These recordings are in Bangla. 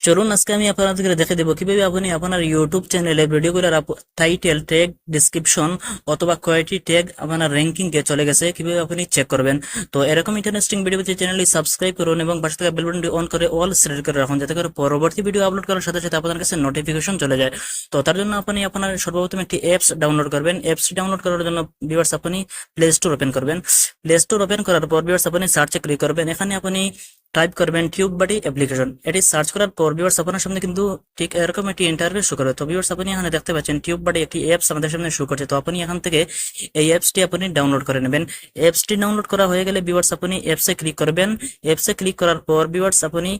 চলুন আজকে আমি আপনাদেরকে দেখে দেবো কিভাবে আপনি আপনার ইউটিউব চ্যানেলে ভিডিওগুলোর টাইটেল ট্যাগ ডিসক্রিপশন অথবা কোয়ালিটি ট্যাগ আপনার র্যাঙ্কিং কে চলে গেছে কিভাবে আপনি চেক করবেন। তো এরকম ইন্টারেস্টিং ভিডিও পেতে চ্যানেলটি সাবস্ক্রাইব করুন এবং পাশে থাকা বেল বাটনটি অন করে অল সিলেক্ট করে রাখুন, যাতে করে পরবর্তী ভিডিও আপলোড করার সাথে সাথে আপনার কাছে নোটিফিকেশন চলে যায়। তো তার জন্য আপনি আপনার সর্বপ্রথম একটি অ্যাপস ডাউনলোড করবেন। অ্যাপসটি ডাউনলোড করার জন্য ভিউয়ার্স আপনি প্লে স্টোর ওপেন করবেন। প্লে স্টোর ওপেন করার পর ভিউয়ার্স আপনি সার্চে ক্লিক করবেন। এখানে আপনি টাইপ করবেন টিউববাডি অ্যাপ্লিকেশন। এটি সার্চ করার পর ভিউয়ার্স আপনার সামনে কিন্তু ঠিক এরকম একটি ইন্টারফেস শো করবে। তো ভিউয়ার্স আপনি এখানে দেখতে পাচ্ছেন টিউববাডি একটি অ্যাপস আমাদের সামনে শো করছে। তো আপনি এখান থেকে এই অ্যাপসটি আপনি ডাউনলোড করে নেবেন। অ্যাপসটি ডাউনলোড করা হয়ে গেলে ভিউয়ার্স আপনি অ্যাপসে ক্লিক করবেন। অ্যাপসে ক্লিক করার পর ভিউয়ার্স আপনি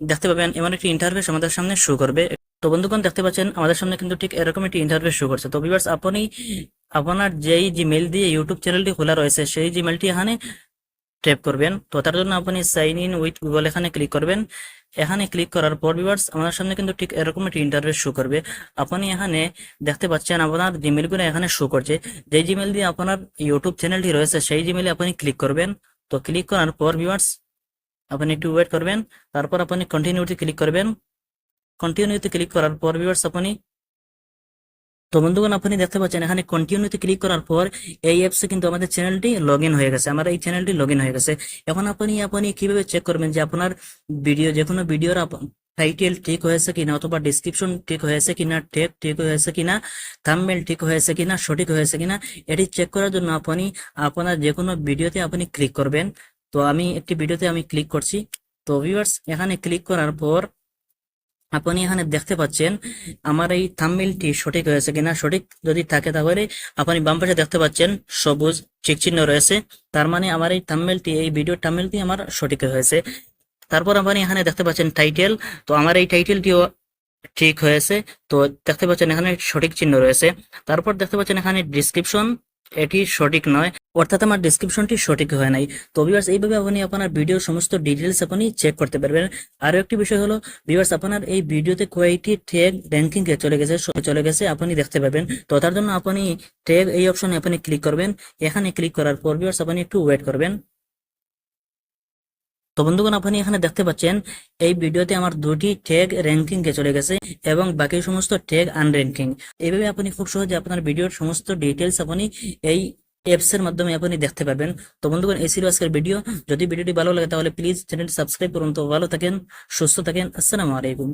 দেখতে পাবেন এমন একটি ইন্টারফেস আমাদের সামনে শো করবে। তো বন্ধুগণ দেখতে পাচ্ছেন আমাদের সামনে কিন্তু ঠিক এরকম একটি ইন্টারফেস শো করছে। তো ভিউয়ার্স আপনি আপনার যেই জিমেল দিয়ে ইউটিউব চ্যানেলটি খোলা রয়েছে সেই জিমেলটি এখানে ট্যাপ করবেন। তো তার জন্য আপনি সাইন ইন উইথ গুগল এখানে ক্লিক করবেন। এখানে ক্লিক করার পর ভিউয়ার্স আমার সামনে কিন্তু ঠিক এরকম একটি ইন্টারফেস শো করবে। আপনি এখানে দেখতে পাচ্ছেন আপনার জিমেলগুলো এখানে শো করছে। যে জিমেল দিয়ে আপনার ইউটিউব চ্যানেলটি রয়েছে সেই জিমেলে আপনি ক্লিক করবেন। তো ক্লিক করার পর ভিউয়ার্স আপনি একটু ওয়েট করবেন। তারপর আপনি কন্টিনিউতে ক্লিক করবেন। কন্টিনিউতে ক্লিক করার পর ভিউয়ার্স আপনি তো বন্ধুগণ আপনি দেখতে পাচ্ছেন এখানে কন্টিনিউতে ক্লিক করার পর এই অ্যাপসে কিন্তু আমাদের চ্যানেলটি লগ ইন হয়ে গেছে। আমার এই চ্যানেলটি লগ ইন হয়ে গেছে। এখন আপনি কিভাবে চেক করবেন যে আপনার ভিডিও যে কোনো ভিডিওর টাইটেল ঠিক হয়েছে কিনা, অথবা ডিসক্রিপশন ঠিক হয়েছে কিনা, ট্যাগ ঠিক হয়েছে কিনা, থাম্বনেল ঠিক হয়েছে কিনা, সঠিক হয়েছে কিনা, এটি চেক করার জন্য আপনি আপনার যে কোনো ভিডিওতে আপনি ক্লিক করবেন। তো আমি একটি ভিডিওতে আমি ক্লিক করছি। তো ভিউয়ার্স এখানে ক্লিক করার পর আপনি এখানে দেখতে পাচ্ছেন আমার এই থাম্বনেলটি সঠিক হয়েছে কিনা। সঠিক যদি থাকে তাহলে আপনি বাম পাশে দেখতে পাচ্ছেন সবুজ চেক চিহ্ন রয়েছে, তার মানে আমার এই থাম্বনেলটি এই ভিডিও থাম্বনেলটি আমার সঠিক হয়েছে। তারপর আপনি এখানে দেখতে পাচ্ছেন টাইটেল। তো আমার এই টাইটেলটিও ঠিক হয়েছে। তো দেখতে পাচ্ছেন এখানে সঠিক চিহ্ন রয়েছে। তারপর দেখতে পাচ্ছেন এখানে ডিসক্রিপশন, এটি সঠিক নয়, অর্থাৎ আমার ডিসক্রিপশনটি সঠিক হয় নাই। তো ভিউয়ার্স এইভাবে আপনি আপনার ভিডিওর সমস্ত ডিটেলস আপনি চেক করতে পারবেন। আরো একটি বিষয় হলো ভিউয়ার্স আপনার এই ভিডিওতে কয়েকটি ট্যাগ র্যাঙ্কিং এ চলে গেছে আপনি দেখতে পাবেন। তো তার জন্য আপনি ট্যাগ এই অপশনে আপনি ক্লিক করবেন। এখানে ক্লিক করার পর ভিউয়ার্স আপনি একটু ওয়েট করবেন। তো বন্ধুগণ আপনি এখানে দেখতে পাচ্ছেন এই ভিডিওতে আমার দুটি ট্যাগ র্যাঙ্কিং এ চলে গেছে এবং বাকি সমস্ত ট্যাগ আনর্যাঙ্কিং। এইভাবে আপনি খুব সহজে আপনার ভিডিওর সমস্ত ডিটেলস আপনি এই অ্যাপস এর মাধ্যমে আপনি দেখতে পারবেন। তো বন্ধুগণ এই ছিল আজকের ভিডিও। যদি ভিডিওটি ভালো লাগে তাহলে প্লিজ চ্যানেলটি সাবস্ক্রাইব করুন। তো ভালো থাকেন, সুস্থ থাকেন, আসসালামু আলাইকুম।